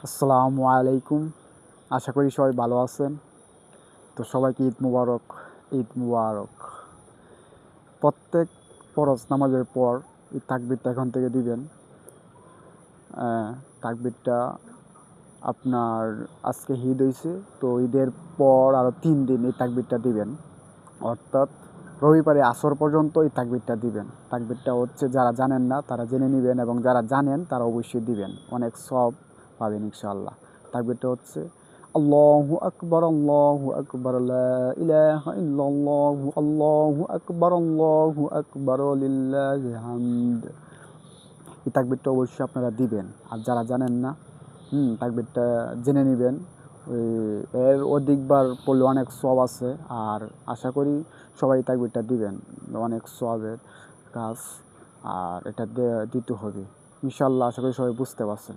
আসসালামু আলাইকুম। আশা করি সবাই ভালো আছেন। তো সবাইকে ঈদ মুবারক, ঈদ মুবারক। প্রত্যেক ফরজ নামাজের পর এই তাকবীরটা এখান থেকে দিবেন। তাকবীরটা আপনার আজকে ঈদ হইছে, তো ঈদের পর আরও ৩ দিন এই তাকবীরটা দিবেন। অর্থাৎ রবিবারে আসর পর্যন্ত এই তাকবীরটা দিবেন। তাকবীরটা হচ্ছে যারা জানেন না তারা জেনে নিবেন, এবং যারা জানেন তারা অবশ্যই দিবেন। অনেক সওয়াব পাবেন ইনশাআল্লাহ। তাকবীরটা হচ্ছে আল্লাহু আকবার, আল্লাহু আকবার, লা ইলাহা ইল্লাল্লাহু, আল্লাহু আকবার লিল্লাহিল হামদ। এই তাকবীরটা অবশ্যই আপনারা দিবেন। আর যারা জানেন না, তাকবীরটা জেনে নিবেন। ওই এর অধিকবার পড়লে অনেক সওয়াব আছে। আর আশা করি সবাই তাকবীরটা দিবেন। অনেক সওয়াবের কাজ। আর এটা দিতে হবে ইনশাআল্লাহ। আশা করি সবাই বুঝতে পারছেন।